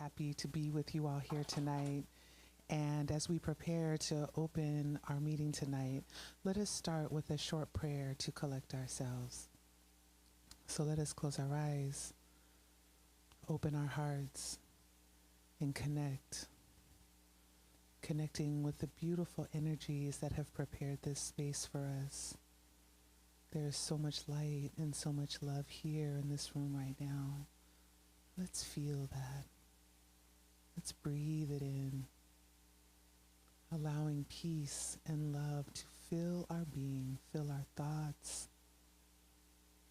happy to be with you all here tonight. And as we prepare to open our meeting tonight, let us start with a short prayer to collect ourselves. So let us close our eyes, open our hearts, and connecting with the beautiful energies that have prepared this space for us. There is so much light and so much love here in this room right now. Let's feel that. Let's breathe it in, allowing peace and love to fill our being, fill our thoughts,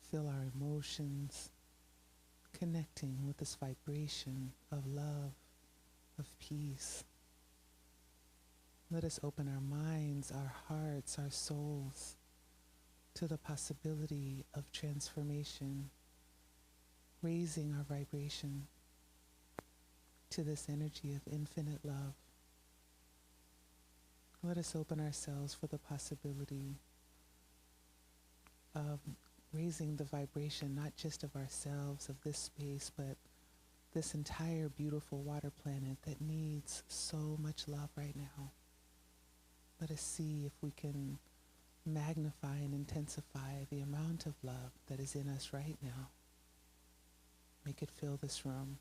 fill our emotions, connecting with this vibration of love, of peace. Let us open our minds, our hearts, our souls to the possibility of transformation, raising our vibration to this energy of infinite love. Let us open ourselves for the possibility of raising the vibration, not just of ourselves, of this space, but this entire beautiful water planet that needs so much love right now. Let us see if we can magnify and intensify the amount of love that is in us right now. Make it fill this room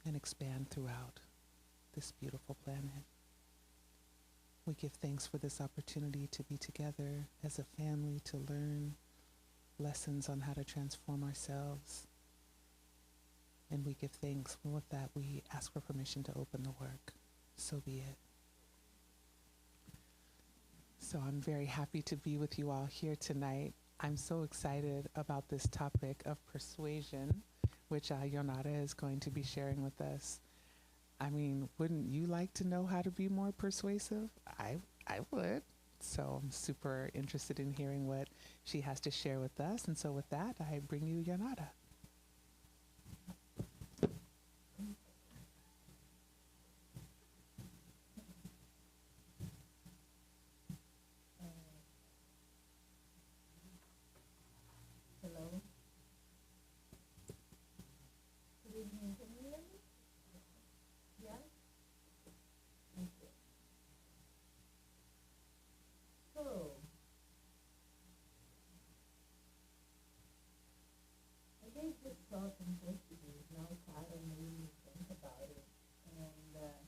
and expand throughout this beautiful planet. We give thanks for this opportunity to be together as a family, to learn lessons on how to transform ourselves. And we give thanks. And with that, we ask for permission to open the work. So be it. So I'm very happy to be with you all here tonight. I'm so excited about this topic of persuasion, which Yonara is going to be sharing with us. I mean, wouldn't you like to know how to be more persuasive? I would. So I'm super interested in hearing what she has to share with us. And so with that, I bring you Yonara. Hello. Good evening. Can you hear me? Yeah? Thank you. So, I gave this thought in Portuguese. Now Cara made me think about it. And, but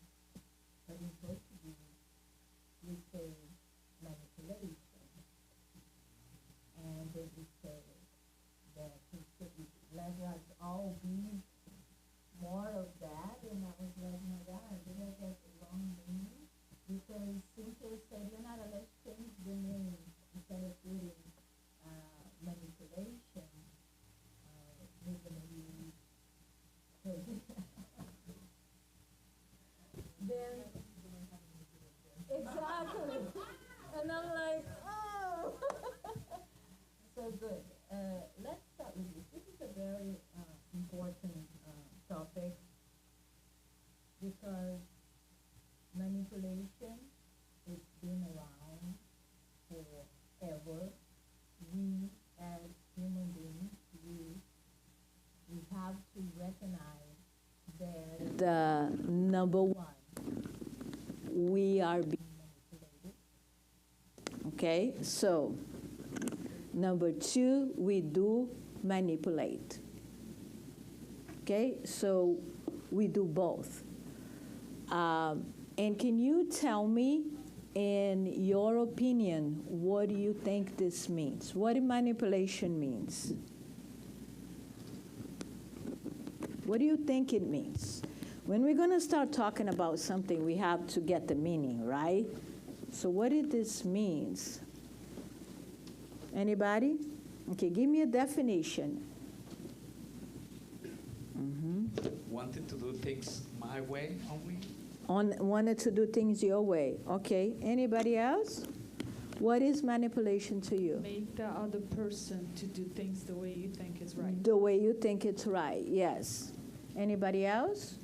in Portuguese, we say manipulation. And then we say that it should be, let us all be more of that. And I was like, my God, did I get the wrong name? Because Cynthia said, let's change the name instead of putting manipulation. We're going to use then exactly. And I'm like, oh. So good. Let's start with this. This is a very important topic because manipulation has been around forever. We as human beings, we have to recognize that the number one, we are being manipulated. Okay, so number two, we do manipulate. Okay, so we do both. And can you tell me, in your opinion, what do you think this means? What manipulation means? What do you think it means? When we're going to start talking about something, we have to get the meaning, right? So what did this means? Anybody? Okay, give me a definition. Wanted to do things my way only. Wanted to do things your way. Okay, anybody else? What is manipulation to you? Make the other person to do things the way you think is right. The way you think it's right, yes. Anybody else?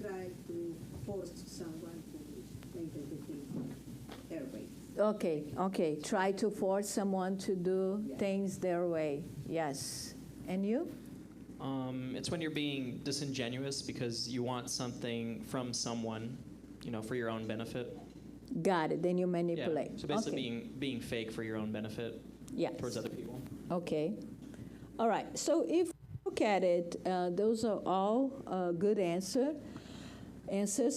Try to force someone to make everything their way. Okay. Try to force someone to do things their way. Yes. And you? It's when you're being disingenuous because you want something from someone, for your own benefit. Got it. Then you manipulate. Yeah. So basically Okay. being fake for your own benefit Yes. towards other people. Okay. All right. So if you look at it, those are all good answers.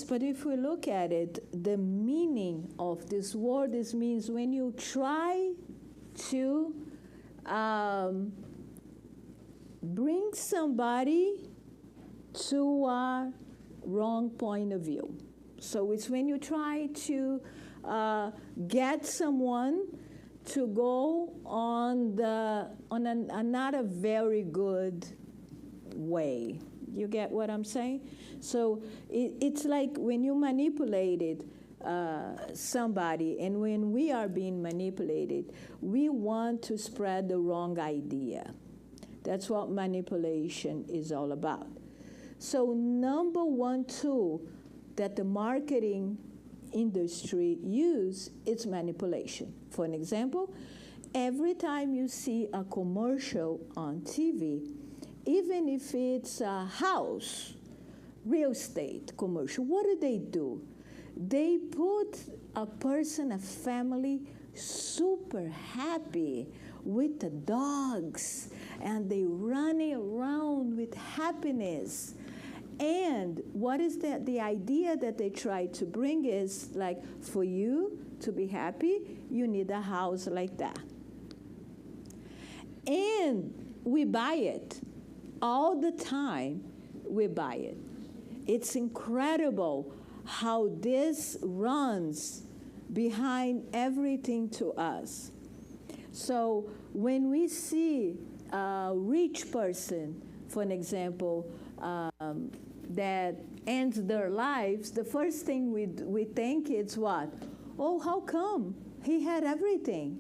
But if we look at it, the meaning of this word means when you try to bring somebody to a wrong point of view. So it's when you try to get someone to go on not a very good way. You get what I'm saying? So it's like when you manipulated somebody, and when we are being manipulated, we want to spread the wrong idea. That's what manipulation is all about. So number one tool that the marketing industry use is manipulation. For an example, every time you see a commercial on TV, even if it's a house, real estate commercial, what do? They put a person, a family, super happy with the dogs, and they running around with happiness. And what is that? The idea that they try to bring is like, for you to be happy, you need a house like that. And we buy it. All the time, we buy it. It's incredible how this runs behind everything to us. So when we see a rich person, for an example, that ends their lives, the first thing we think is what? Oh, how come? He had everything.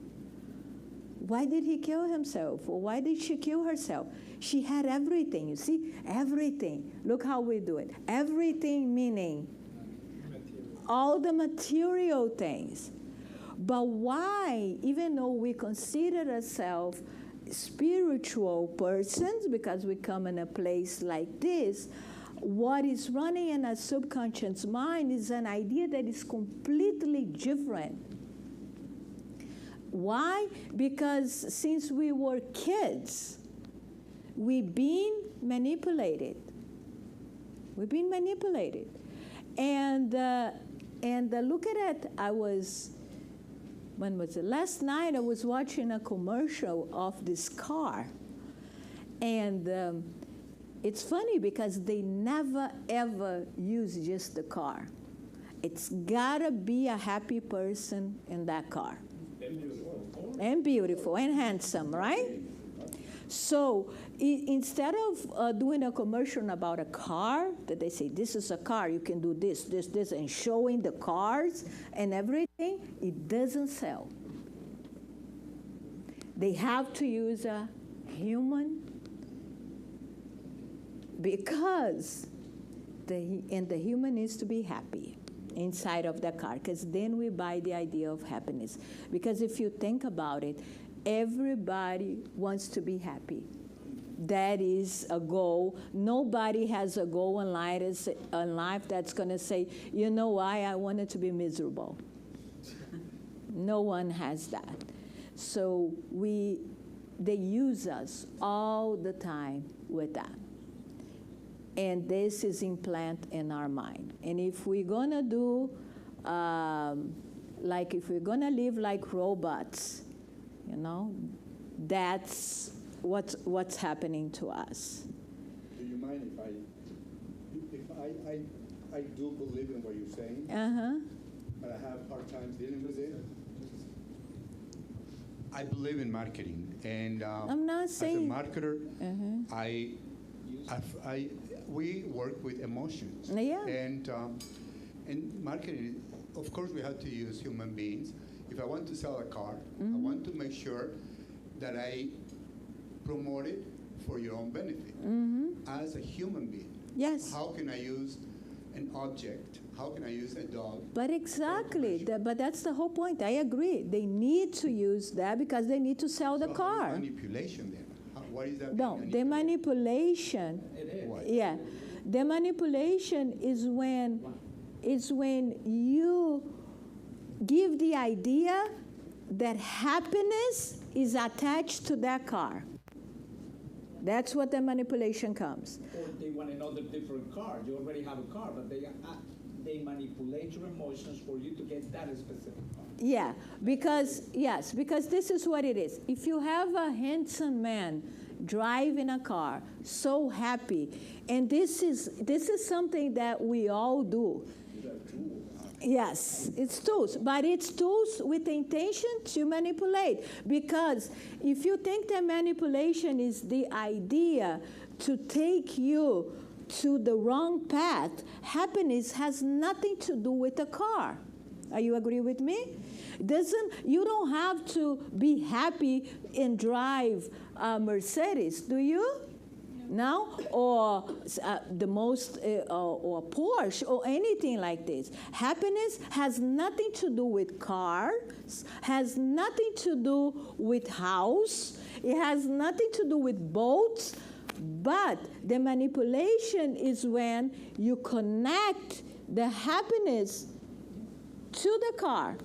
Why did he kill himself? Or why did she kill herself? She had everything, you see? Everything. Look how we do it. Everything meaning all the material things. But why, even though we consider ourselves spiritual persons, because we come in a place like this, what is running in our subconscious mind is an idea that is completely different. Why? Because since we were kids, we've been manipulated. We've been manipulated. And look at it. When was it? Last night I was watching a commercial of this car. And it's funny because they never, ever use just the car. It's gotta be a happy person in that car. And beautiful and handsome, right? So instead of doing a commercial about a car, that they say, this is a car, you can do this, this, this, and showing the cars and everything, it doesn't sell. They have to use a human because the human needs to be happy inside of the car, because then we buy the idea of happiness. Because if you think about it, everybody wants to be happy. That is a goal. Nobody has a goal in life that's going to say, you know why I wanted to be miserable. No one has that. So they use us all the time with that. And this is implanted in our mind. And if we're going to do, if we're going to live like robots, that's what's happening to us. Do you mind if I do believe in what you're saying, but I have a hard time dealing with it? I believe in marketing, and I'm not saying, as a marketer, we work with emotions. Yeah. And in marketing, of course, we have to use human beings. If I want to sell a car, I want to make sure that I promote it for your own benefit as a human being. Yes. How can I use an object? How can I use a dog? But exactly, but that's the whole point. I agree. They need to use that because they need to sell the car. Manipulation there. What is that? No, the manipulation. What? Yeah, the manipulation is when you give the idea that happiness is attached to that car. That's what the manipulation comes. Or they want another different car. You already have a car, but they manipulate your emotions for you to get that specific car. Yeah, because this is what it is. If you have a handsome man driving a car, so happy, and this is something that we all do. Yes, it's tools, but it's tools with the intention to manipulate. Because if you think that manipulation is the idea to take you to the wrong path, happiness has nothing to do with the car. Are you agree with me? You don't have to be happy and drive a Mercedes, do you? No, or the most, or Porsche, or anything like this. Happiness has nothing to do with cars, has nothing to do with house, it has nothing to do with boats, but the manipulation is when you connect the happiness to the car.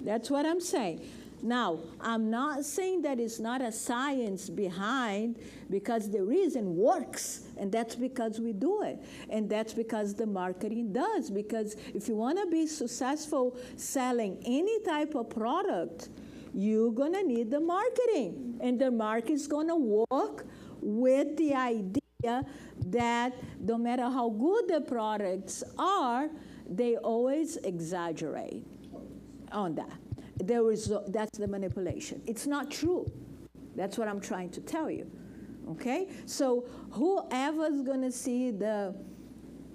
That's what I'm saying. Now, I'm not saying that it's not a science behind, because the reason works, and that's because we do it. And that's because the marketing does. Because if you want to be successful selling any type of product, you're going to need the marketing. And the market is going to work with the idea that no matter how good the products are, they always exaggerate on that. That's the manipulation. It's not true. That's what I'm trying to tell you. Okay? So whoever's going to see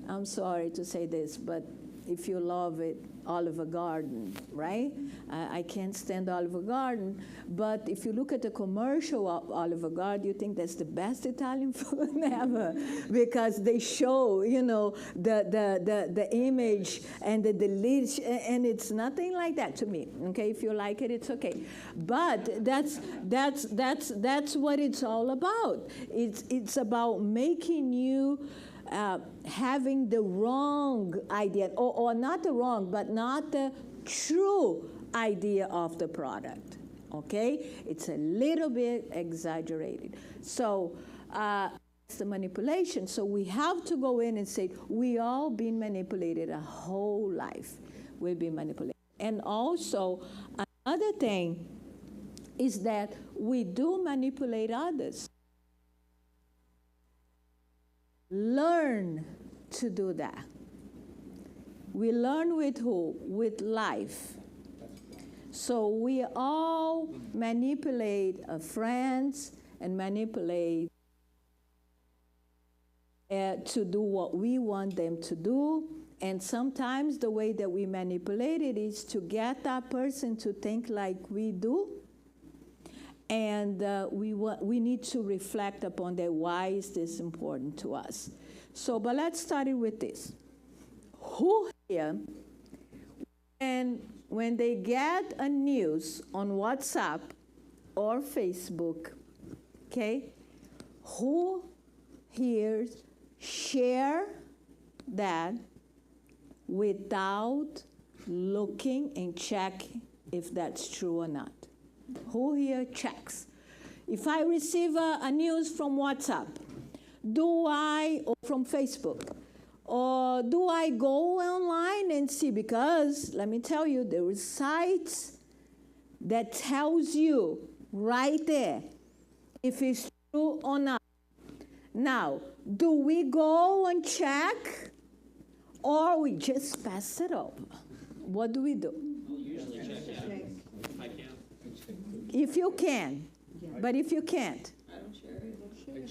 I'm sorry to say this, but if you love it, Olive Garden, right? I can't stand Olive Garden, but if you look at the commercial of Olive Garden, you think that's the best Italian food ever, because they show, the image and the delicious, and it's nothing like that to me. Okay, if you like it, it's okay. But that's what it's all about. It's about making you having the wrong idea, or not the wrong, but not the true idea of the product, okay? It's a little bit exaggerated. So it's the manipulation. So we have to go in and say, we all been manipulated a whole life. We've been manipulated. And also, another thing is that we do manipulate others. Learn to do that. We learn with who? With life. So we all manipulate friends and manipulate to do what we want them to do. And sometimes the way that we manipulate it is to get that person to think like we do. And we need to reflect upon that. Why is this important to us? So, but let's start it with this. Who here, when they get a news on WhatsApp or Facebook, okay, who here share that without looking and checking if that's true or not? Who here checks? If I receive a news from WhatsApp, or from Facebook, or do I go online and see? Because let me tell you, there are sites that tells you right there if it's true or not. Now, do we go and check, or we just pass it over? What do we do? Usually check. I can. If you can, but if you can't. I don't share it.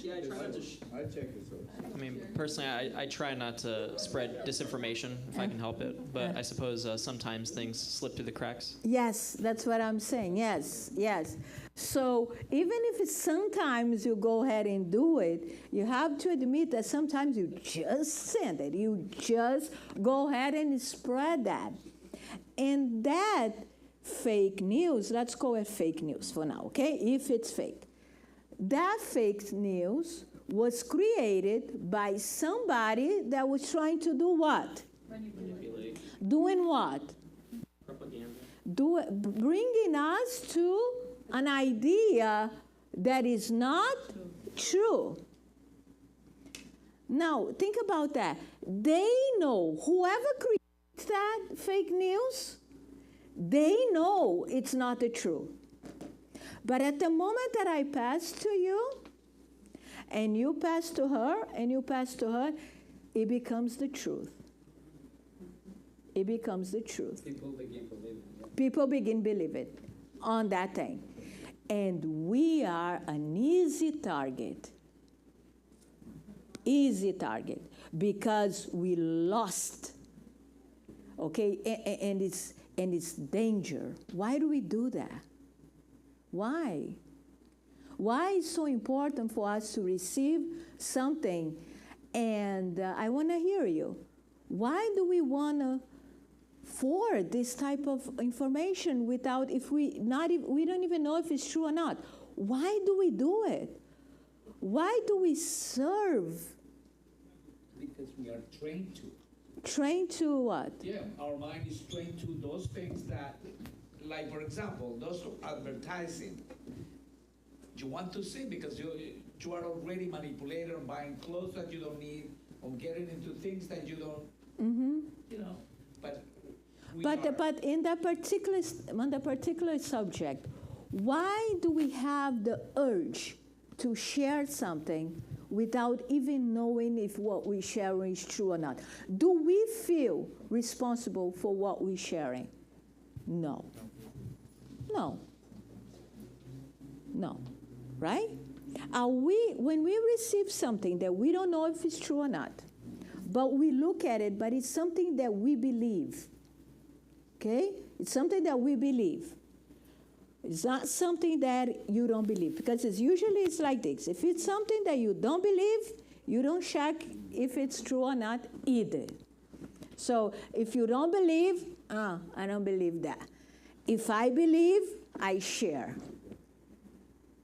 Yeah, I try not to. I check the source. I mean, personally, I try not to spread disinformation if I can help it. But I suppose sometimes things slip through the cracks. Yes, that's what I'm saying. Yes. So even if sometimes you go ahead and do it, you have to admit that sometimes you just send it. You just go ahead and spread that. And that fake news, let's go with fake news for now, okay? If it's fake. that fake news was created by somebody that was trying to do what? Manipulate. Doing what? Propaganda. Bringing us to an idea that is not true. Now, think about that. They know, whoever creates that fake news, they know it's not the truth. But at the moment that I pass to you, and you pass to her, and you pass to her, it becomes the truth. It becomes the truth. People begin believing. Yeah. People begin believing on that thing. And we are an easy target. Easy target. Because we lost. Okay? And it's danger. Why do we do that? Why? Why is it so important for us to receive something? And I want to hear you. Why do we want to forward this type of information without, we don't even know if it's true or not? Why do we do it? Why do we serve? Because we are trained to. Trained to what? Yeah, our mind is trained to those things that, like for example, those advertising. You want to see because you are already manipulated on buying clothes that you don't need, on getting into things that you don't, you know. But in that particular subject, why do we have the urge to share something without even knowing if what we're sharing is true or not? Do we feel responsible for what we're sharing? No. No. No. Right? When we receive something that we don't know if it's true or not, but we look at it, but it's something that we believe. Okay? It's something that we believe. It's not something that you don't believe, because it's like this. If it's something that you don't believe, you don't check if it's true or not either. So if you don't believe, I don't believe that. If I believe, I share.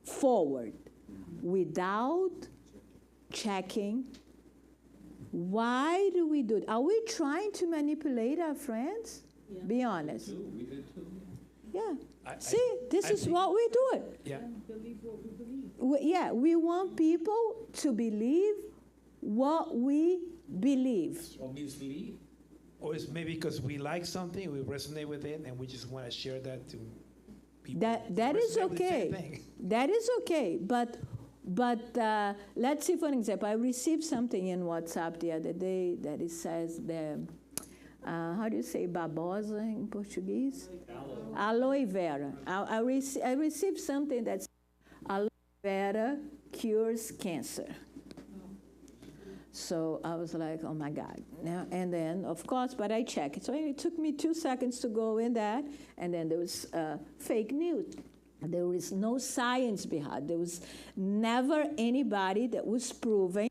Forward. Without checking. Why do we do it? Are we trying to manipulate our friends? Yeah. Be honest. We do too. Yeah. This is what we do it. Yeah. Believe what we believe. We want people to believe what we believe. Or mislead. Or it's maybe because we like something, we resonate with it, and we just want to share that to people. That is okay. That is okay. But let's see, for example, I received something in WhatsApp the other day that it says how do you say babosa in Portuguese? Aloe vera. I received something that's aloe vera cures cancer. So I was like, oh my God. And then, of course, but I checked. So it took me 2 seconds to go in that, and then there was fake news. There was no science behind. There was never anybody that was proven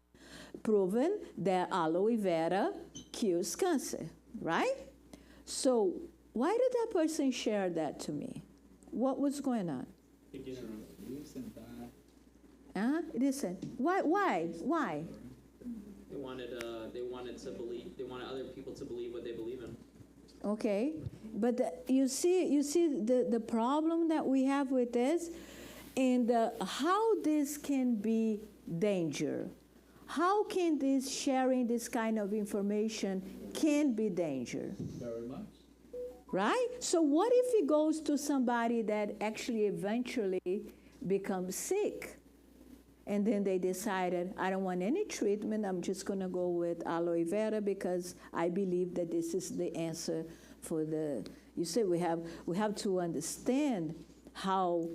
that aloe vera cures cancer, right? So why did that person share that to me? What was going on? Listen. Why? They wanted other people to believe what they believe in. Okay, but you see the problem that we have with this, and how this can be danger. How can this sharing this kind of information can be danger? Very much. Right? So what if it goes to somebody that actually eventually becomes sick? And then they decided, I don't want any treatment. I'm just going to go with aloe vera because I believe that this is the answer for the. You see, we have to understand how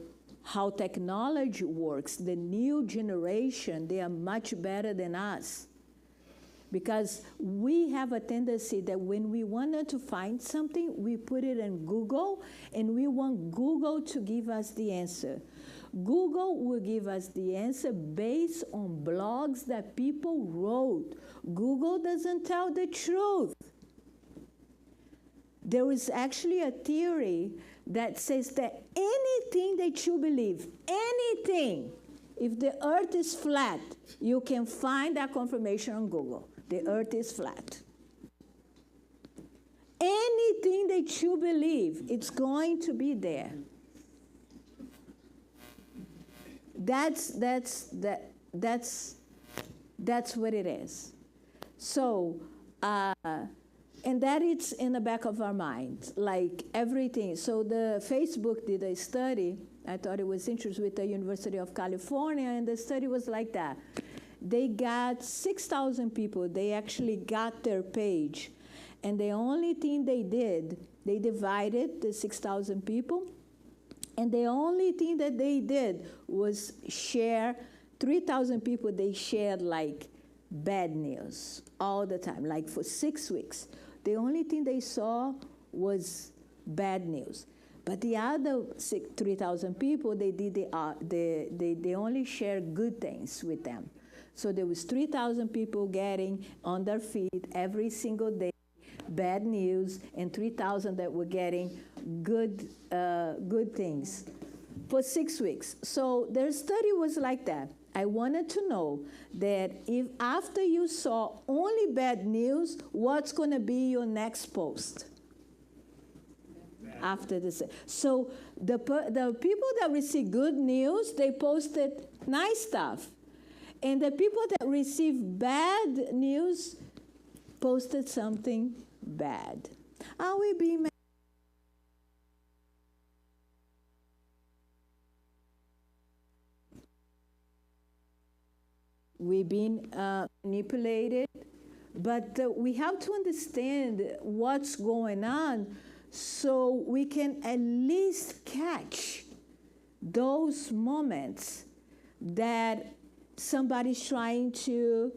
technology works. The new generation, they are much better than us, because we have a tendency that when we wanted to find something, we put it in Google, and we want Google to give us the answer. Google will give us the answer based on blogs that people wrote. Google doesn't tell the truth. There is actually a theory that says that anything that you believe, anything, if the earth is flat, you can find that confirmation on Google. The earth is flat. Anything that you believe, it's going to be there. That's what it is. So, and that it's in the back of our minds, like everything. So the Facebook did a study. I thought it was interesting with the University of California, and the study was like that. They got 6,000 people. They actually got their page. And the only thing they did, they divided the 6,000 people, and the only thing that they did was share, 3,000 people, they shared like bad news all the time, like for 6 weeks. The only thing they saw was bad news. But the other 3,000 people, they only shared good things with them. So there was 3,000 people getting on their feet every single day bad news, and 3,000 that were getting good things for 6 weeks. So their study was like that. I wanted to know that if after you saw only bad news, what's going to be your next post? After this. So the people that receive good news, they posted nice stuff. And the people that receive bad news posted something bad. Are we being we've been manipulated, but we have to understand what's going on so we can at least catch those moments that somebody's trying to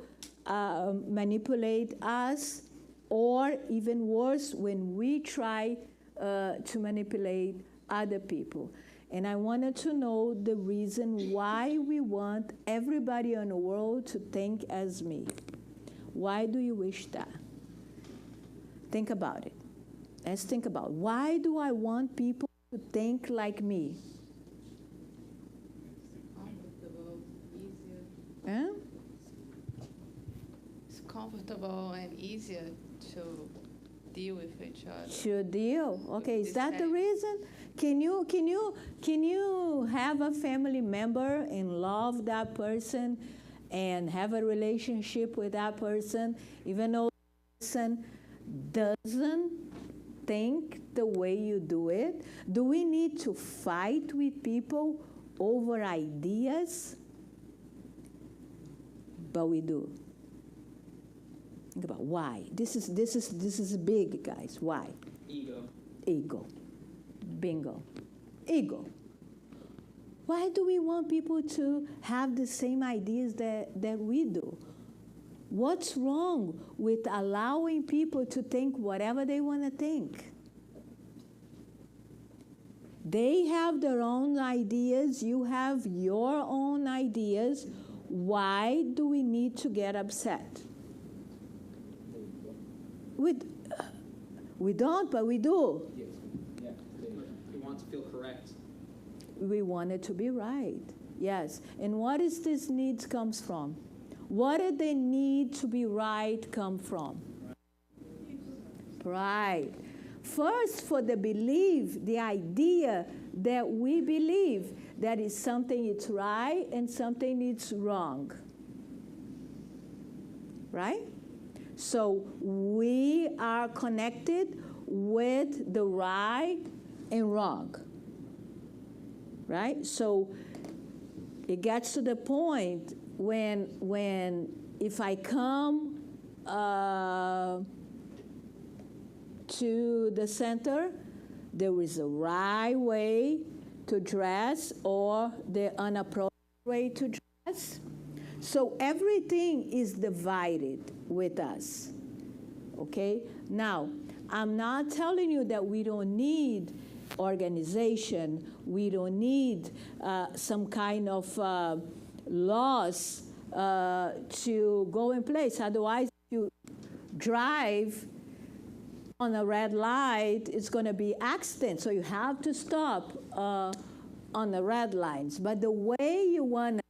manipulate us, or even worse, when we try to manipulate other people. And I wanted to know the reason why we want everybody in the world to think as me. Why do you wish that? Think about it. Let's think about it. Why do I want people to think like me? Comfortable, easier. Huh? It's comfortable and easier to deal with each other. To deal. Okay, is that the reason? Can you have a family member and love that person and have a relationship with that person, even though the person doesn't think the way you do it? Do we need to fight with people over ideas? But we do. Think about why. This is big, guys. Why? Ego. Bingo. Ego. Why do we want people to have the same ideas that we do? What's wrong with allowing people to think whatever they want to think? They have their own ideas. You have your own ideas. Why do we need to get upset? We don't, but we do. Yes. Yeah. We want to feel correct. We want it to be right. Yes. And what is this needs comes from? What did the need to be right come from? Pride. First, for the belief, the idea that we believe that is something it's right and something it's wrong. Right? So we are connected with the right and wrong. Right? So it gets to the point when if I come to the center, there is a right way to dress or the inappropriate way to dress. So everything is divided with us. Okay? Now, I'm not telling you that we don't need organization, we don't need some kind of laws to go in place. Otherwise, if you drive on a red light, it's going to be accident. So you have to stop on the red lines. But the way you want to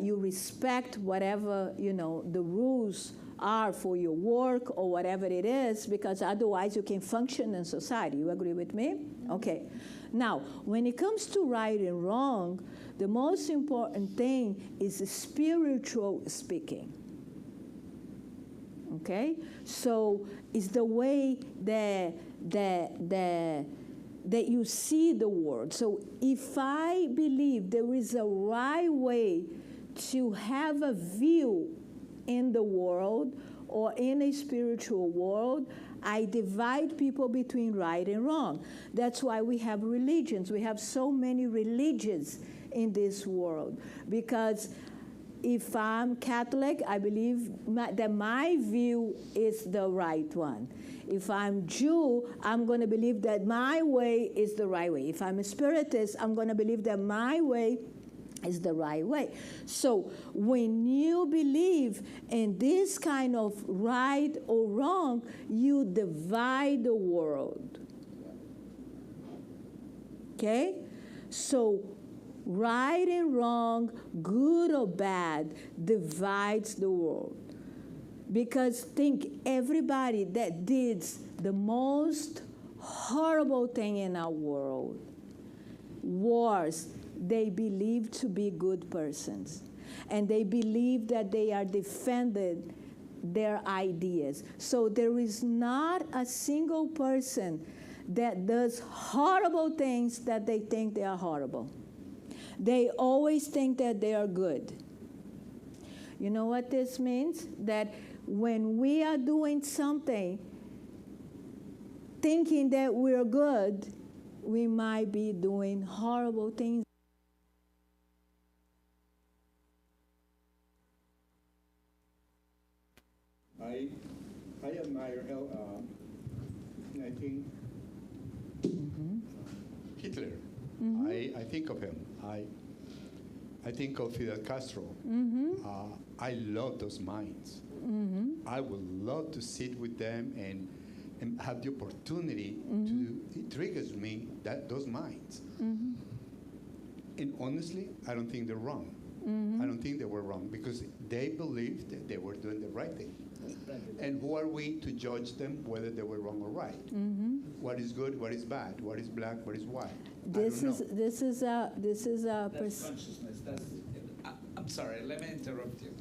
you respect whatever, the rules are for your work or whatever it is, because otherwise you can function in society. You agree with me? Okay. Now, when it comes to right and wrong, the most important thing is spiritual speaking. Okay? So it's the way that you see the world. So if I believe there is a right way to have a view in the world or in a spiritual world, I divide people between right and wrong. That's why we have religions. We have so many religions in this world. Because if I'm Catholic, I believe that my view is the right one. If I'm Jew, I'm going to believe that my way is the right way. If I'm a Spiritist, I'm going to believe that my way is the right way. So when you believe in this kind of right or wrong, you divide the world. Okay? So right and wrong, good or bad, divides the world. Because think, everybody that did the most horrible thing in our world, wars, they believe to be good persons. And they believe that they are defending their ideas. So there is not a single person that does horrible things that they think they are horrible. They always think that they are good. You know what this means? That when we are doing something thinking that we're good, we might be doing horrible things. I admire I think Hitler. I think of him. I think of Fidel Castro. I love those minds. I would love to sit with them and have the opportunity to, it triggers me, those minds. And honestly, I don't think they're wrong. I don't think they were wrong, because they believed that they were doing the right thing. And who are we to judge them whether they were wrong or right? What is good, what is bad, what is black, what is white? This is a That's consciousness. I'm sorry, let me interrupt you.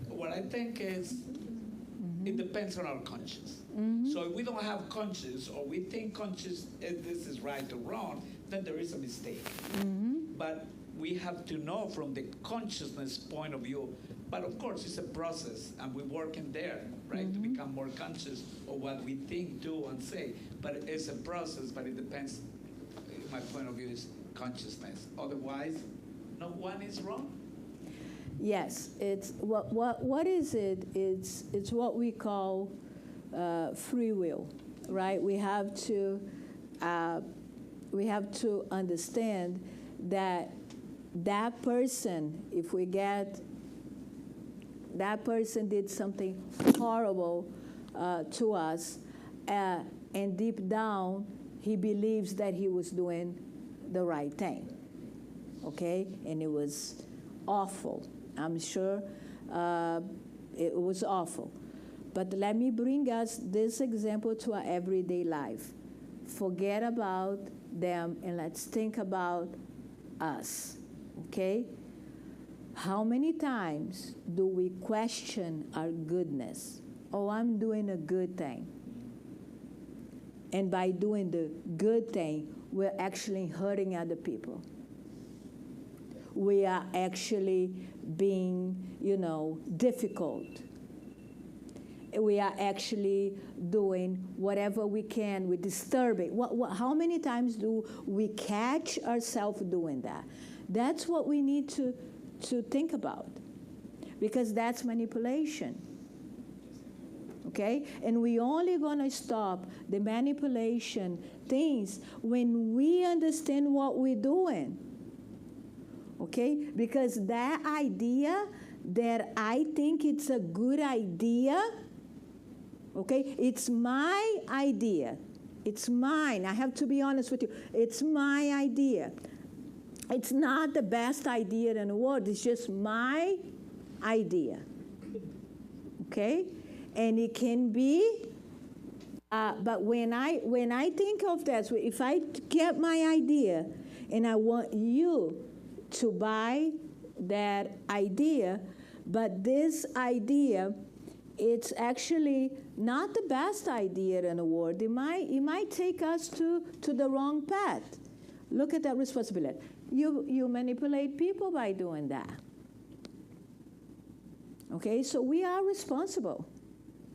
What I think is, it depends on our conscience. So if we don't have conscience, or we think conscious, this is right or wrong, then there is a mistake. But we have to know from the consciousness point of view. But of course, it's a process, and we work in there, right, to become more conscious of what we think, do, and say. But it's a process, but it depends. My point of view is consciousness. Otherwise, no one is wrong. Yes, it's what is it? It's what we call free will, right? We have to understand that person, if we get that person did something horrible to us, and deep down he believes that he was doing the right thing, okay? And it was awful. I'm sure it was awful. But let me bring us this example to our everyday life. Forget about them and let's think about us, okay? How many times do we question our goodness? Oh, I'm doing a good thing. And by doing the good thing, we're actually hurting other people. We are actually being, difficult. We are actually doing whatever we can. We're disturbing. How many times do we catch ourselves doing that? That's what we need to think about, because that's manipulation. Okay? And we only going to stop the manipulation things when we understand what we're doing. Okay? Because that idea that I think it's a good idea, okay? It's my idea. It's mine. I have to be honest with you. It's my idea. It's not the best idea in the world. It's just my idea. Okay? And it can be, but when I think of that, so if I get my idea and I want you to buy that idea, but this idea, it's actually not the best idea in the world. It might take us to the wrong path. Look at that responsibility. You manipulate people by doing that. Okay, so we are responsible.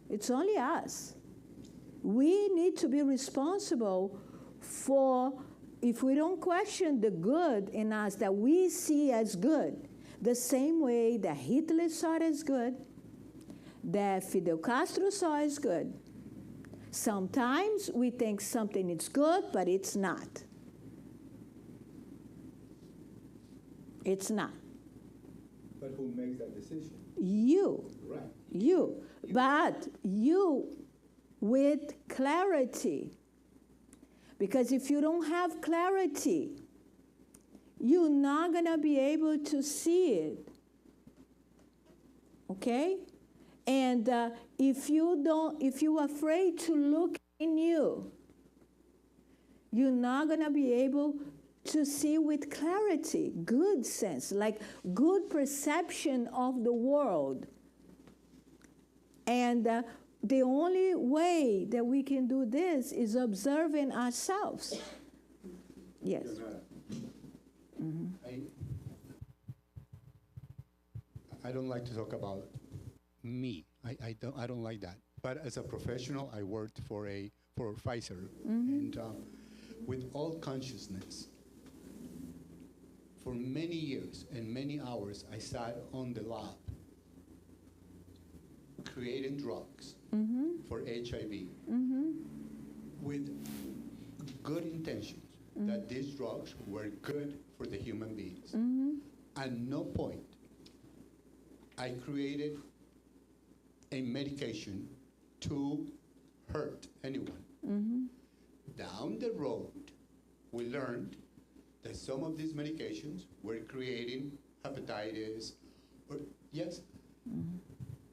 It's only us. We need to be responsible for, if we don't question the good in us that we see as good, the same way that Hitler saw it as good, that Fidel Castro saw as good. Sometimes we think something is good, but it's not. It's not. But who makes that decision? You. Right. You. But you with clarity. Because if you don't have clarity, you're not going to be able to see it. Okay? And if you're afraid to look in you, you're not going to be able to see with clarity, good sense, like good perception of the world. And the only way that we can do this is observing ourselves. Yes. Mm-hmm. I don't like to talk about me. I don't like that. But as a professional, I worked for Pfizer, and with all consciousness, for many years and many hours, I sat on the lab creating drugs for HIV with good intentions that these drugs were good for the human beings. At no point I created a medication to hurt anyone. Down the road, we learned that some of these medications were creating hepatitis,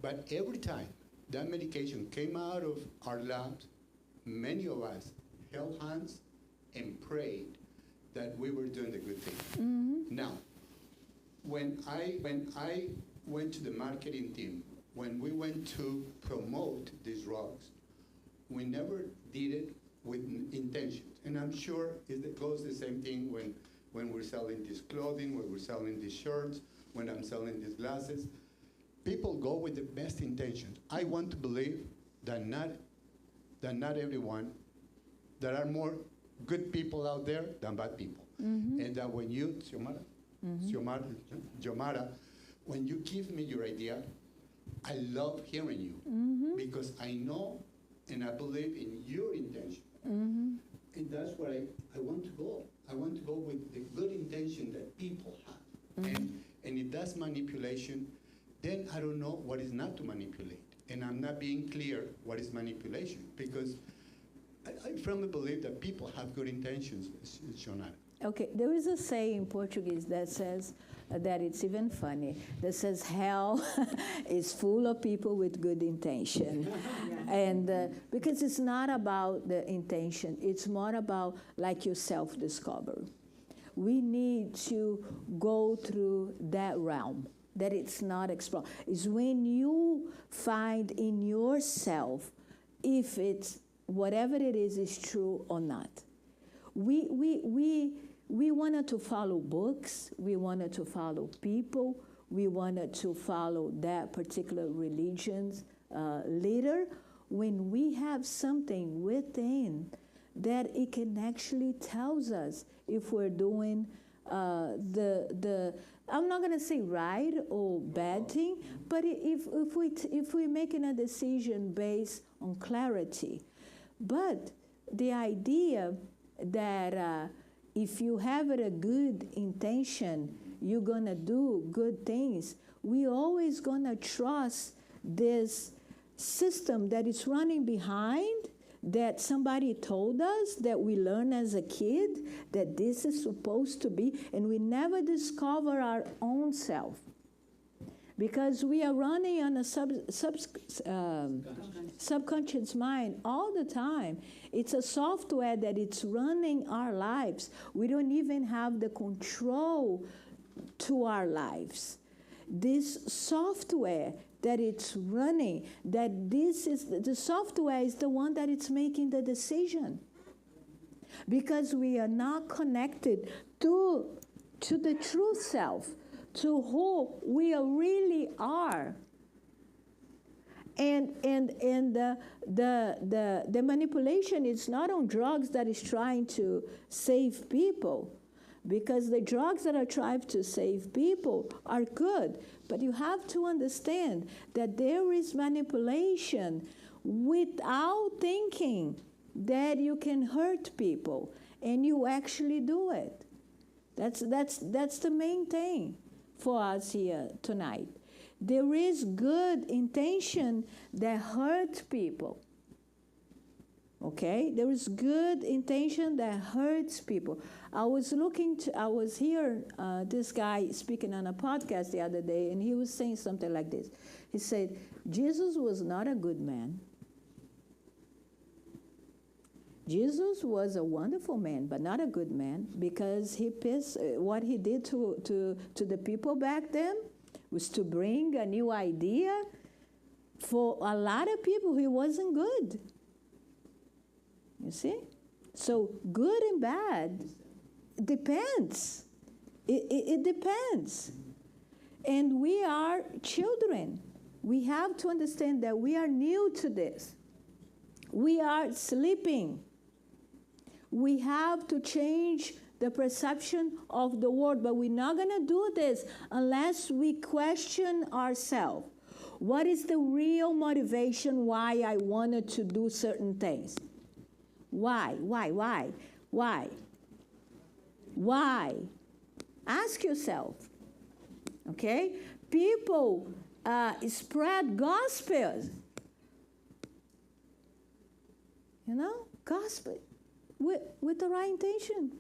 but every time that medication came out of our labs, many of us held hands and prayed that we were doing the good thing. Now, when I went to the marketing team, when we went to promote these drugs, we never did it with intentions. And I'm sure it goes the same thing when we're selling this clothing, when we're selling these shirts, when I'm selling these glasses. People go with the best intentions. I want to believe that not everyone, there are more good people out there than bad people. And that when you, Xiomara, when you give me your idea, I love hearing you because I know and I believe in your intention. And that's where I want to go. I want to go with the good intention that people have. And if that's manipulation, then I don't know what is not to manipulate. And I'm not being clear what is manipulation, because I firmly believe that people have good intentions, Yonara. Okay, there is a saying in Portuguese that says, that it's even funny, that says hell is full of people with good intention. And because it's not about the intention, it's more about like your self-discovery. We need to go through that realm, that it's not explored. It's when you find in yourself if it's, whatever it is true or not. We wanted to follow books, we wanted to follow people, we wanted to follow that particular religion's leader, when we have something within that it can actually tells us if we're doing the I'm not going to say right or bad thing, but if we're making a decision based on clarity. But the idea that if you have a good intention, you're going to do good things, we always going to trust this system that is running behind that somebody told us, that we learned as a kid, that this is supposed to be, and we never discover our own self. Because we are running on a subconscious mind all the time. It's a software that it's running our lives. We don't even have the control to our lives. This software that it's running, that this is, the software is the one that it's making the decision. Because we are not connected to the true self, to who we really are. And the manipulation is not on drugs that is trying to save people, because the drugs that are trying to save people are good. But you have to understand that there is manipulation without thinking that you can hurt people, and you actually do it. That's the main thing for us here tonight. There is good intention that hurts people. Okay? There is good intention that hurts people. I was hearing this guy speaking on a podcast the other day, and he was saying something like this. He said, Jesus was not a good man. Jesus was a wonderful man, but not a good man, because what he did to the people back then was to bring a new idea. For a lot of people, he wasn't good. You see? So good and bad depends. It depends. And we are children. We have to understand that we are new to this. We are sleeping. We have to change the perception of the world, but we're not going to do this unless we question ourselves. What is the real motivation why I wanted to do certain things? Why? Ask yourself, okay? People spread gospels, gospel with the right intention.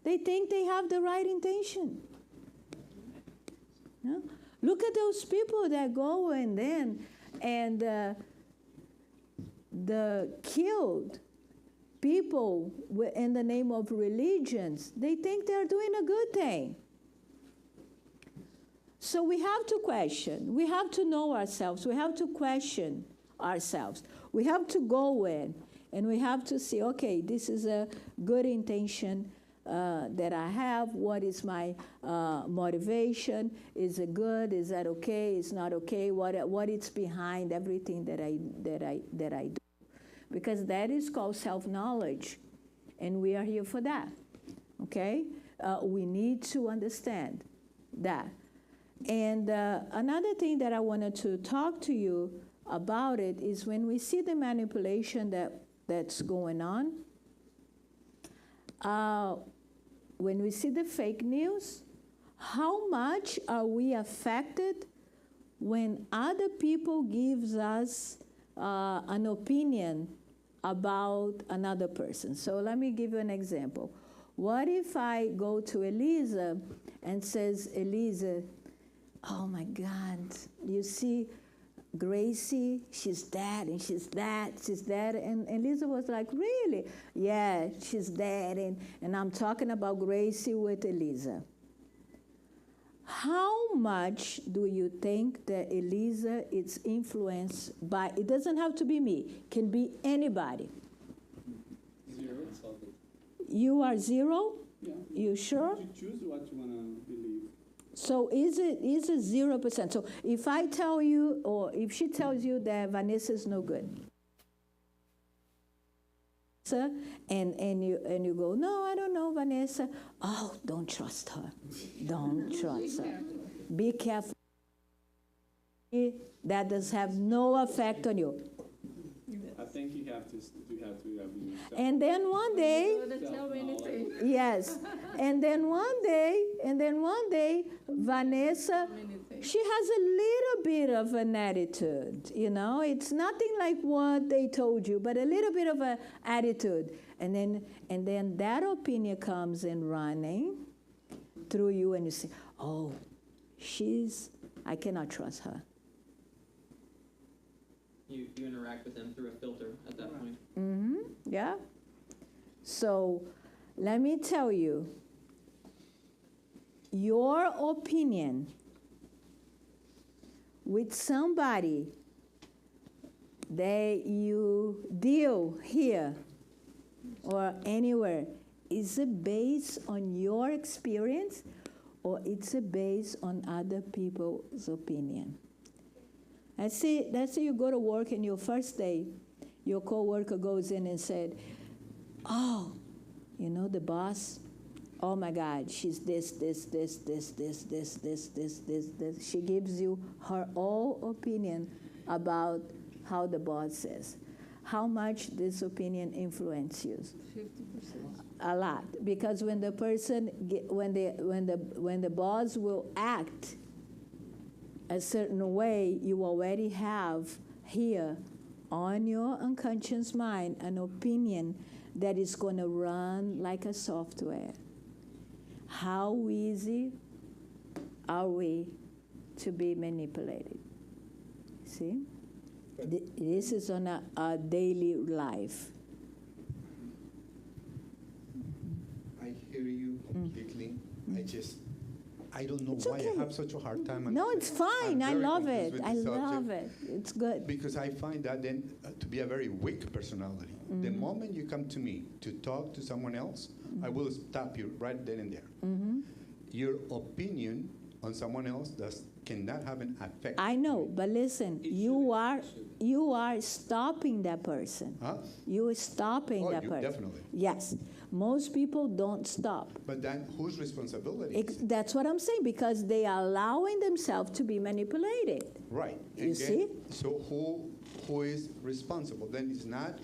They think they have the right intention. Look at those people that go and killed people in the name of religions. They think they're doing a good thing. So we have to question. We have to know ourselves. We have to question ourselves. We have to go in and we have to see, okay, this is a good intention that I have. What is my motivation? Is it good? Is that okay? Is not okay? What is behind everything that I do? Because that is called self-knowledge, and we are here for that. Okay, we need to understand that. And another thing that I wanted to talk to you about it is when we see the manipulation that's going on. When we see the fake news, how much are we affected when other people gives us an opinion about another person? So let me give you an example. What if I go to Elisa and says, Elisa, oh my God, you see Gracie, she's that, and she's that, she's that. And Elisa was like, really? Yeah, she's that. And I'm talking about Gracie with Elisa. How much do you think that Elisa is influenced by? It doesn't have to be me. It can be anybody. 0, solve it. You are 0? Yeah. You sure? You choose what you want to believe. So is it 0%? So if I tell you, or if she tells you that Vanessa is no good, and you go, no, I don't know Vanessa. Oh, don't trust her. Don't trust her. Be careful. That does have no effect on you. I think you have to and then one day, yes, and then one day, Vanessa she has a little bit of an attitude, you know. It's nothing like what they told you, but a little bit of an attitude. And then that opinion comes in running through you, and you say, oh, I cannot trust her. You interact with them through a filter at that point. Mm-hmm. Yeah. So let me tell you, your opinion with somebody that you deal here or anywhere, is it based on your experience or it's based on other people's opinion? Let's say you go to work and your first day, your coworker goes in and said, oh, you know the boss? Oh my God, she's this. She gives you her whole opinion about how the boss is. How much this opinion influences you? 50%. A lot, because when the person, when the boss will act a certain way, you already have here on your unconscious mind an opinion that is going to run like a software. How easy are we to be manipulated? See? This is on a daily life. I hear you completely. I don't know It's why okay. I have such a hard time. No, it's fine. I very love confused it. with I the subject. love it. It's good. Because I find that then to be a very weak personality. Mm-hmm. The moment you come to me to talk to someone else, I will stop you right then and there. Mm-hmm. Your opinion on someone else cannot have an effect. I know, but listen, you are stopping that person. Huh? You are stopping that person. Definitely. Yes. Most people don't stop. But then whose responsibility? That's what I'm saying, because they are allowing themselves to be manipulated. Right. You see? So who is responsible? Then it's not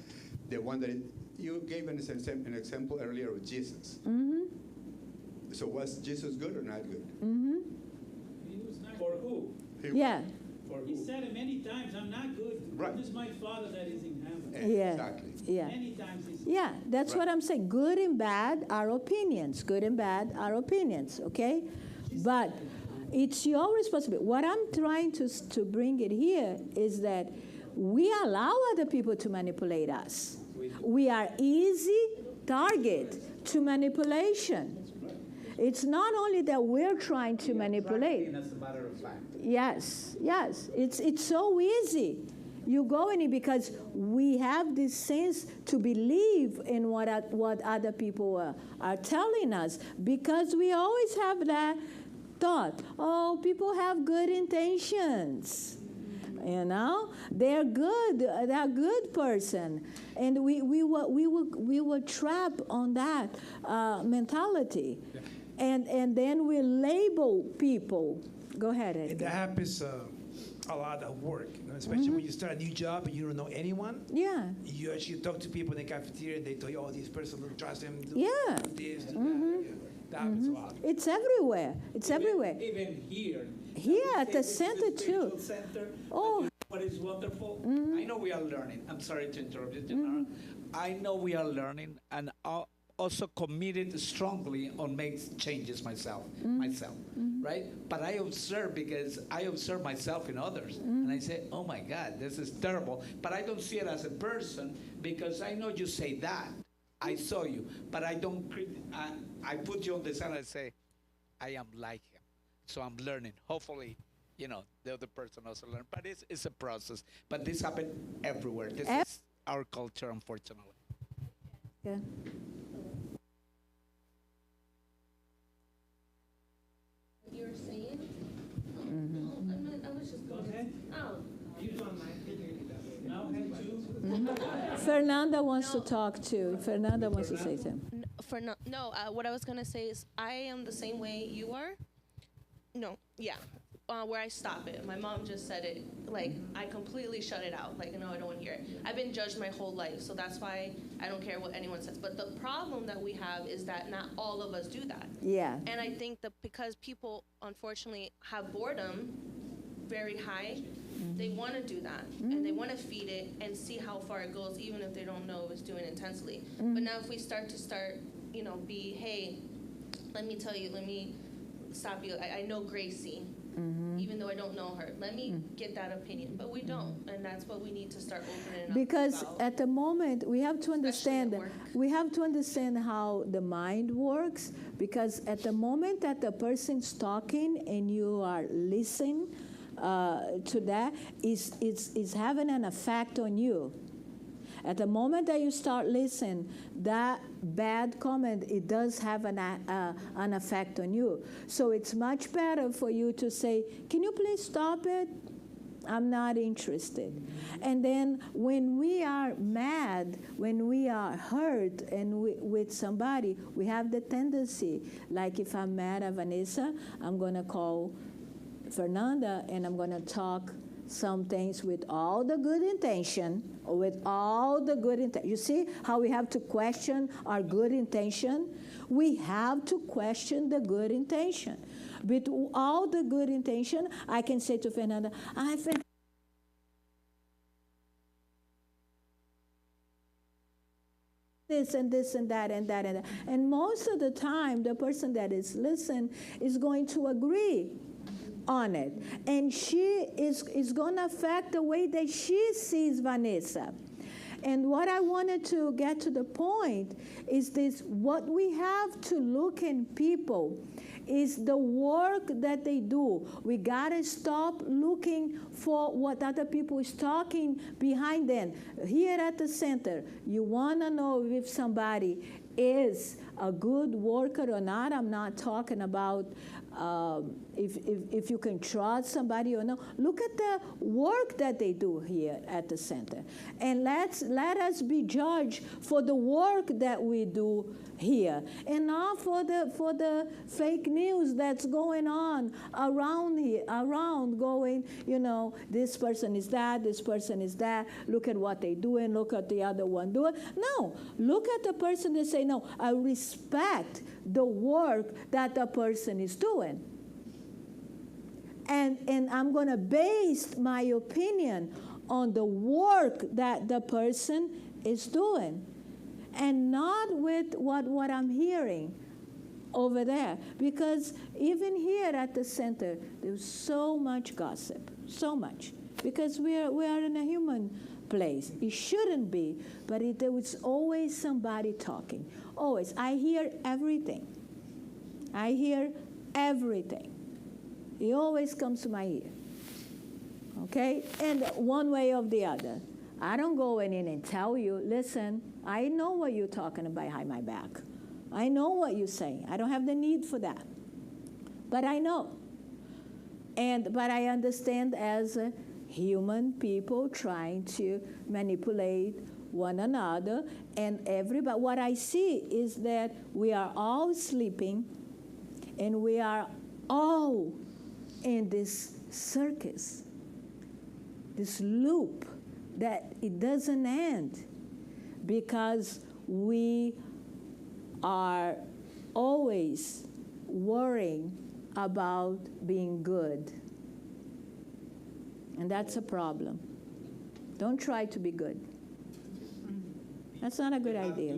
the one that you gave an example earlier of Jesus. Mm-hmm. So was Jesus good or not good? Mm-hmm. He was not For who? Yeah. For He who? said it many times, I'm not good. Right. Good is my Father that is in heaven. Yeah. Exactly. Yeah. Many times he said. Yeah, that's Right. what I'm saying. Good and bad are opinions. Good and bad are opinions, okay? But it's your responsibility. What I'm trying to bring it here is that we allow other people to manipulate us. We are easy target to manipulation. It's not only that we're trying to manipulate. As a matter of fact. Yes, yes. It's so easy. You go in it because we have this sense to believe in what other people are telling us, because we always have that thought, oh, people have good intentions. You know, they're good. They're a good person, and we were trapped on that mentality, and then we label people. Go ahead, Edgar. And that happens a lot at work, you know, especially when you start a new job and you don't know anyone. Yeah. You actually talk to people in the cafeteria and they tell you, oh, this person, don't trust him. Do Yeah. this, do that. Yeah. That happens a lot. It's everywhere. It's everywhere. Even here. Here I would at say the this is center, spiritual too. Center, Oh. what is wonderful? I know we are learning. I'm sorry to interrupt you, Yonara. I know we are learning and are also committed strongly on make changes myself, right? But I observe, because I observe myself in others, and I say, oh my God, this is terrible. But I don't see it as a person, because I know you say that. I saw you, but I don't. I put you on the side and I say, I am like him, so I'm learning. Hopefully, you know, the other person also learn. But it's a process. But this happens everywhere. This is our culture, unfortunately. Yeah. You were saying? Mm-hmm. I was just Go going ahead. Oh. Use on my now head too. Fernanda wants to talk too. Fernanda wants to say something. What I was gonna say is I am the same way you are. No, yeah. where I stop it. My mom just said it. Like, I completely shut it out. Like, no, I don't want to hear it. I've been judged my whole life, so that's why I don't care what anyone says. But the problem that we have is that not all of us do that. Yeah. And I think that because people, unfortunately, have boredom very high, they want to do that. And they want to feed it and see how far it goes, even if they don't know if it's doing it intensely. But now if we start, be, hey, let me tell you, let me stop you. I know Gracie, even though I don't know her. Let me get that opinion. But we don't, and that's what we need to start opening up Because about. at the moment, we have to understand, Especially at work. we have to understand how the mind works, because at the moment that the person's talking and you are listening to that, is having an effect on you. At the moment that you start listening, that bad comment, it does have an effect on you. So it's much better for you to say, can you please stop it? I'm not interested. And then when we are mad, when we are hurt and with somebody, we have the tendency, like if I'm mad at Vanessa, I'm going to call Fernanda and I'm going to talk some things with all the good intention, You see how we have to question our good intention? We have to question the good intention. With all the good intention, I can say to Fernanda, this and this and that and that and that. And most of the time, the person that is listening is going to agree on it. And she is going to affect the way that she sees Vanessa. And what I wanted to get to the point is this: what we have to look in people is the work that they do. We got to stop looking for what other people is talking behind them. Here at the center, you want to know if somebody is a good worker or not. I'm not talking about if you can trust somebody or not. Look at the work that they do here at the center. And let us be judged for the work that we do here, and not for the fake news that's going on around going, this person is that, this person is that, look at what they do and look at the other one doing. No, look at the person and say, no, I respect the work that the person is doing. And I'm going to base my opinion on the work that the person is doing, and not with what I'm hearing over there. Because even here at the center, there's so much gossip, so much. Because we are in a human place. It shouldn't be, but there was always somebody talking. Always. I hear everything. It always comes to my ear. Okay? And one way or the other. I don't go in and tell you, listen, I know what you're talking about behind my back. I know what you're saying. I don't have the need for that. But I know. But I understand as human people trying to manipulate one another, and everybody. What I see is that we are all sleeping, and we are all in this circus, this loop that it doesn't end, because we are always worrying about being good. And that's a problem. Don't try to be good. That's not a good idea.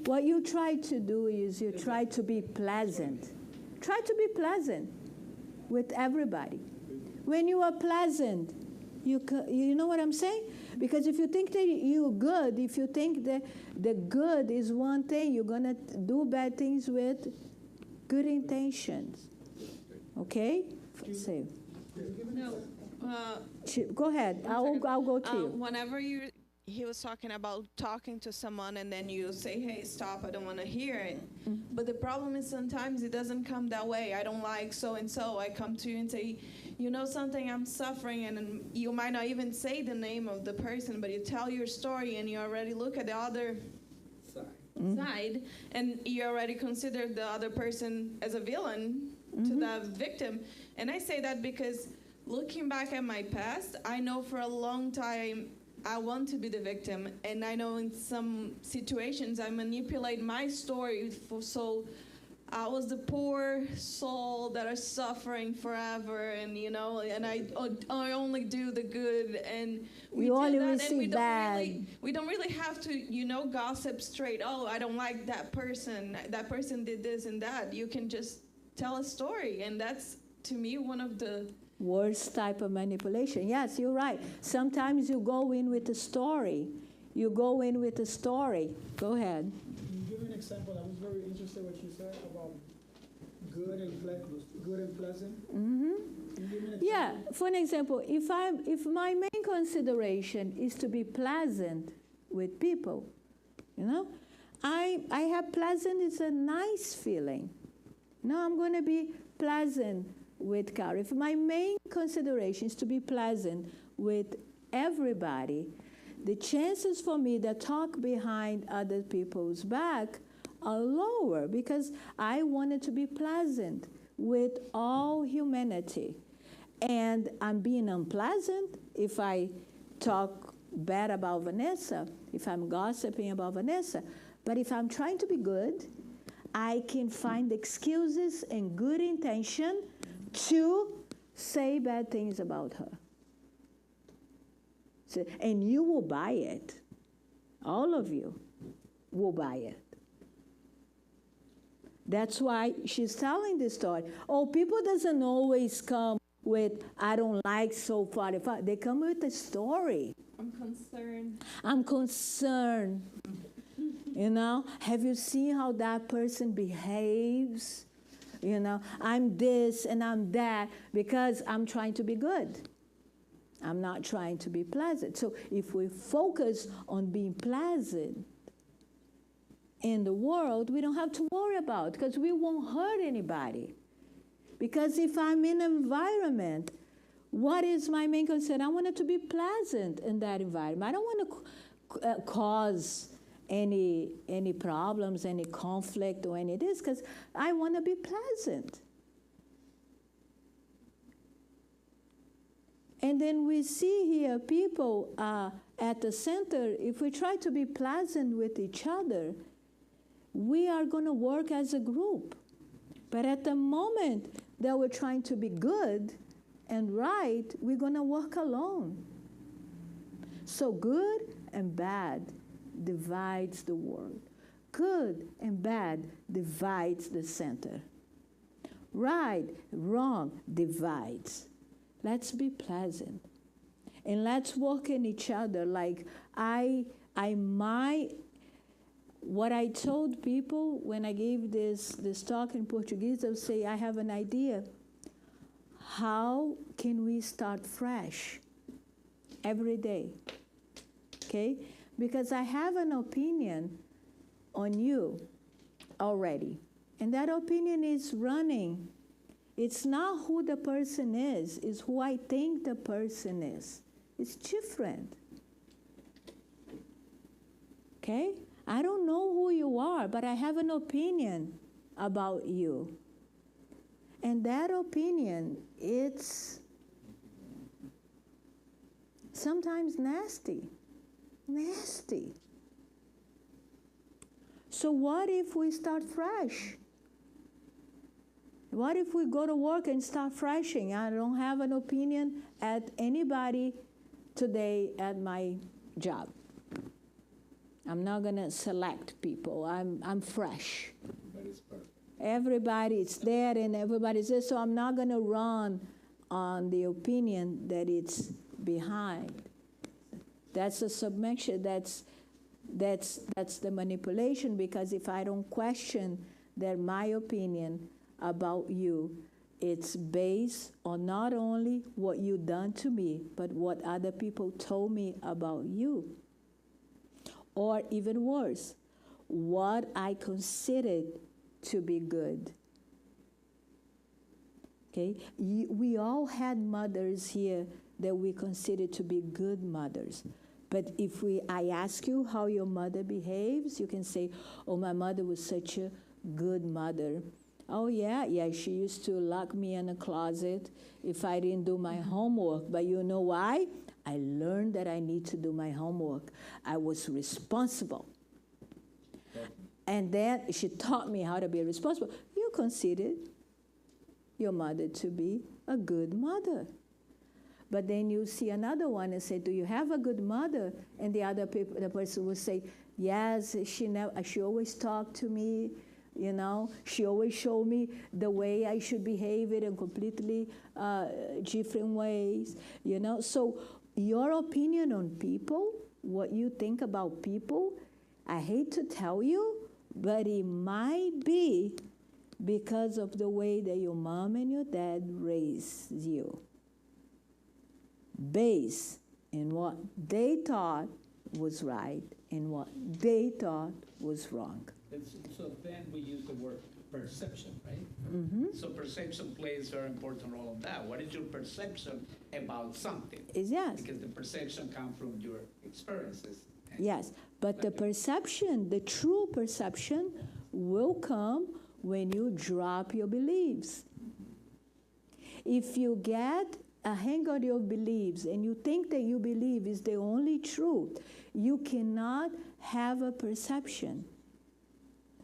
What you try to do is you try to be pleasant. Try to be pleasant with everybody. When you are pleasant, you know what I'm saying? Because if you think that you're good, if you think that the good is one thing, you're going to do bad things with good intentions. Okay? Say. No. Go ahead. I'll go to you. Whenever he was talking about talking to someone and then you say, hey, stop, I don't want to hear it. But the problem is sometimes it doesn't come that way. I don't like so-and-so. I come to you and say, you know something, I'm suffering, and you might not even say the name of the person, but you tell your story and you already look at the other side, and you already consider the other person as a villain to that victim. And I say that because looking back at my past, I know for a long time I want to be the victim, and I know in some situations I manipulate my story so I was the poor soul that are suffering forever, and and I only do the good, and we only do that, and receive bad. we don't really have to gossip straight. Oh, I don't like that person. That person did this and that. You can just tell a story, and that's to me one of the worst type of manipulation. Yes, you're right. Sometimes you go in with a story. You go in with a story. Go ahead. Give me an example. I was very interested what you said about good and pleasant. Mm-hmm. Yeah. For an example, if my main consideration is to be pleasant with people, I have pleasant. It's a nice feeling. I'm going to be pleasant with Carol. If my main consideration is to be pleasant with everybody, the chances for me that talk behind other people's back are lower because I wanted to be pleasant with all humanity. And I'm being unpleasant if I talk bad about Vanessa, if I'm gossiping about Vanessa. But if I'm trying to be good, I can find excuses and good intention to say bad things about her. So, and you will buy it. All of you will buy it. That's why she's telling this story. Oh, people doesn't always come with, I don't like so far. They come with a story. I'm concerned. I'm concerned. Have you seen how that person behaves? I'm this and I'm that because I'm trying to be good. I'm not trying to be pleasant. So if we focus on being pleasant in the world, we don't have to worry about it because we won't hurt anybody. Because if I'm in an environment, what is my main concern? I want it to be pleasant in that environment. I don't want to cause any problems, any conflict, or any of this, because I want to be pleasant. And then we see here people at the center, if we try to be pleasant with each other, we are going to work as a group. But at the moment that we're trying to be good and right, we're going to work alone. So good and bad divides the world. Good and bad divides the center. Right, wrong divides. Let's be pleasant. And let's work in each other. Like what I told people when I gave this talk in Portuguese, I would say, I have an idea. How can we start fresh every day? Okay? Because I have an opinion on you already. And that opinion is running. It's not who the person is, it's who I think the person is. It's different. Okay? I don't know who you are, but I have an opinion about you. And that opinion, it's sometimes nasty. Nasty. So what if we start fresh? What if we go to work and start freshing? I don't have an opinion at anybody today at my job. I'm not going to select people. I'm fresh. Everybody's there and everybody's there, so I'm not going to run on the opinion that it's behind. That's the submission. That's the manipulation, because if I don't question that my opinion about you, it's based on not only what you done to me, but what other people told me about you. Or even worse, what I considered to be good. Okay? We all had mothers here that we considered to be good mothers. But if I ask you how your mother behaves, you can say, oh, my mother was such a good mother. Oh, yeah, she used to lock me in a closet if I didn't do my homework. But you know why? I learned that I need to do my homework. I was responsible. And then she taught me how to be responsible. You considered your mother to be a good mother. But then you see another one and say, do you have a good mother? And the person will say, yes, she always talked to me, you know. She always showed me the way I should behave it in completely different ways, you know. So your opinion on people, what you think about people, I hate to tell you, but it might be because of the way that your mom and your dad raised you, based in what they thought was right and what they thought was wrong. So then we use the word perception, right? Mm-hmm. So perception plays a very important role in that. What is your perception about something? Yes. Because the perception comes from your experiences. Yes, but the perception, the true perception, will come when you drop your beliefs. If you get a hang on your beliefs and you think that you believe is the only truth, you cannot have a perception.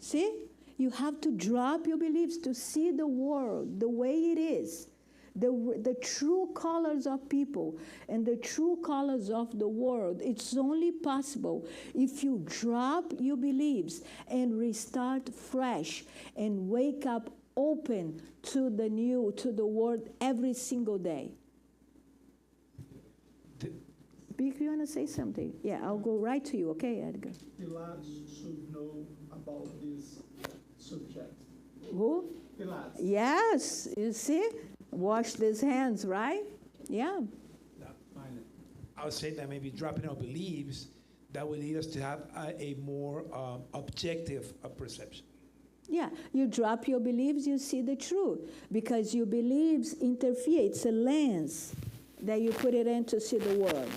See? You have to drop your beliefs to see the world the way it is. The true colors of people and the true colors of the world. It's only possible if you drop your beliefs and restart fresh and wake up open to the new, to the world every single day. If you want to say something, yeah, I'll go right to you, okay, Edgar? Pilates should know about this subject. Who? Pilates. Yes, you see? Wash these hands, right? Yeah. I would say that maybe dropping our beliefs, that will lead us to have a more objective perception. Yeah, you drop your beliefs, you see the truth. Because your beliefs interfere. It's a lens that you put it in to see the world.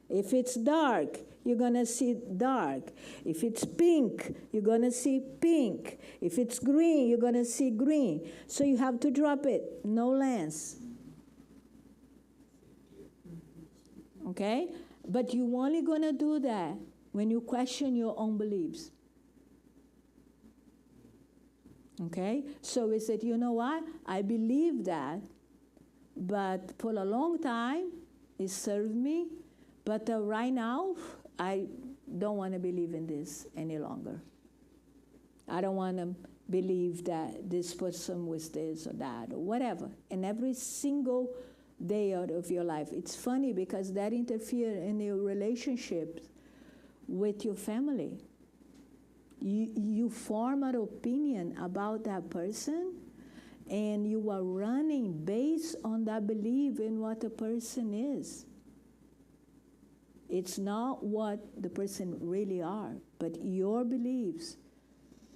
If it's dark, you're going to see dark. If it's pink, you're going to see pink. If it's green, you're going to see green. So you have to drop it. No lens. Okay? But you're only going to do that when you question your own beliefs. Okay? So we said, you know what? I believe that, but for a long time, it served me. But right now, I don't want to believe in this any longer. I don't want to believe that this person was this or that or whatever. And every single day out of your life, it's funny because that interferes in your relationships with your family. You form an opinion about that person, and you are running based on that belief in what the person is. It's not what the person really are, but your beliefs.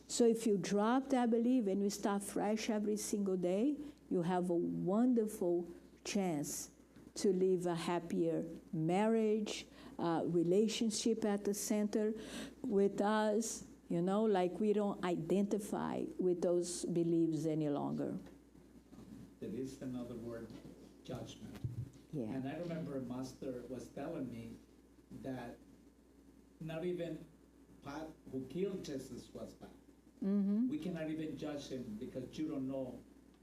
So if you drop that belief and you start fresh every single day, you have a wonderful chance to live a happier marriage, relationship at the center with us. You know, like we don't identify with those beliefs any longer. There is another word, judgment. Yeah. And I remember a master was telling me that not even Pat, who killed Jesus, was bad. Mm-hmm. We cannot even judge him because you don't know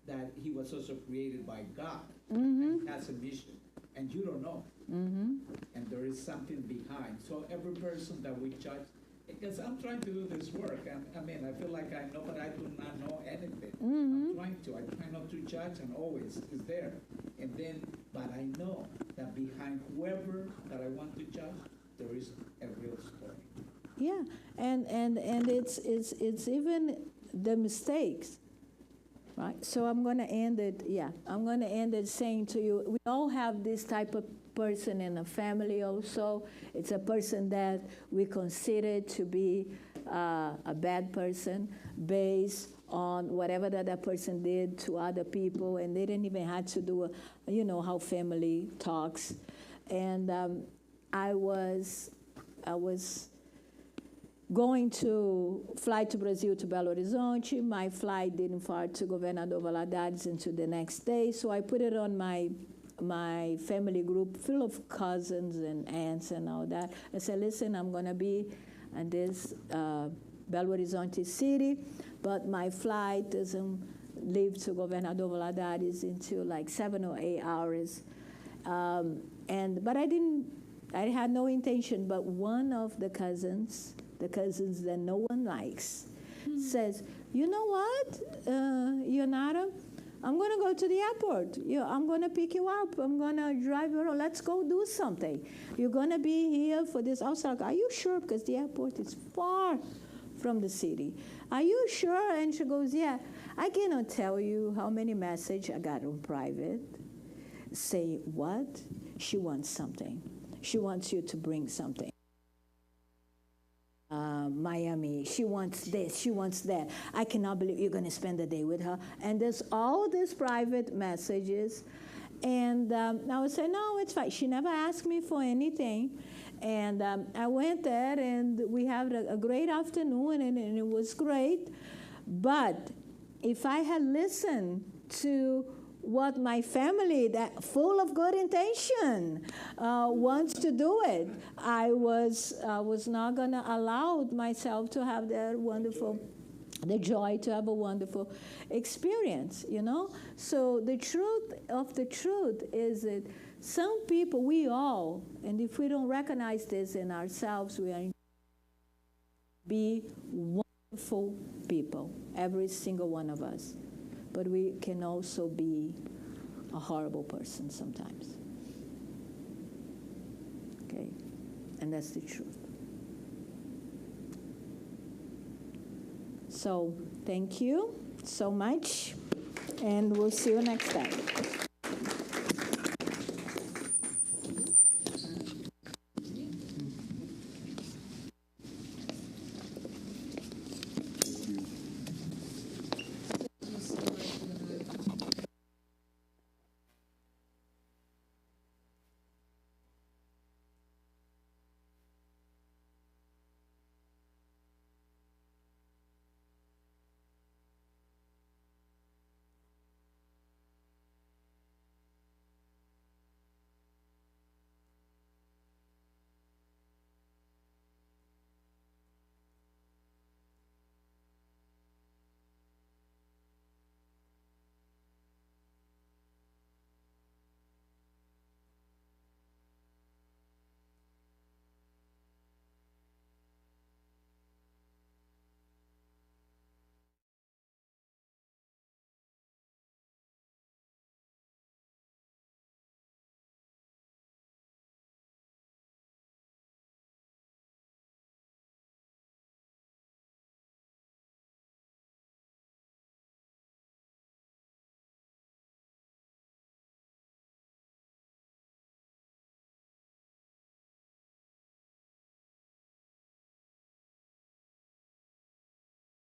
that he was also created by God Mm-hmm. and has a mission, and you don't know. Mm-hmm. And there is something behind. So every person that we judge, because I'm trying to do this work, and I mean, I feel like I know, but I do not know anything. Mm-hmm. I try not to judge, and always is there. And then, but I know that behind whoever that I want to judge, there is a real story. Yeah, and it's even the mistakes, right? So I'm going to end it. Yeah, I'm going to end it saying to you, we all have this type of person in a family. Also, it's a person that we consider to be a bad person based on whatever that person did to other people, and they didn't even have to do, how family talks. And I was going to fly to Brazil to Belo Horizonte. My flight didn't fly to Governador Valadares until the next day, so I put it on my family group full of cousins and aunts and all that. I said, listen, I'm going to be in this Belo Horizonte city, but my flight doesn't leave to Governador Valadares until like 7 or 8 hours. But I had no intention, but one of the cousins that no one likes, says, you know what, Yonara, I'm going to go to the airport. I'm going to pick you up. I'm going to drive you around. Let's go do something. You're going to be here for this. I was like, are you sure? Because the airport is far from the city. Are you sure? And she goes, yeah. I cannot tell you how many messages I got on private saying, what? She wants something. She wants you to bring something. Miami, she wants this, she wants that. I cannot believe you're going to spend the day with her. And there's all these private messages. And I would say, no, it's fine. She never asked me for anything. And I went there, and we had a great afternoon, and it was great. But if I had listened to what my family, that full of good intention, wants to do it, I was not going to allow myself to have that wonderful, the joy to have a wonderful experience, you know? So the truth of the truth is that some people, we all, and if we don't recognize this in ourselves, we are be wonderful people, every single one of us. But we can also be a horrible person sometimes. Okay? And that's the truth. So thank you so much, and we'll see you next time.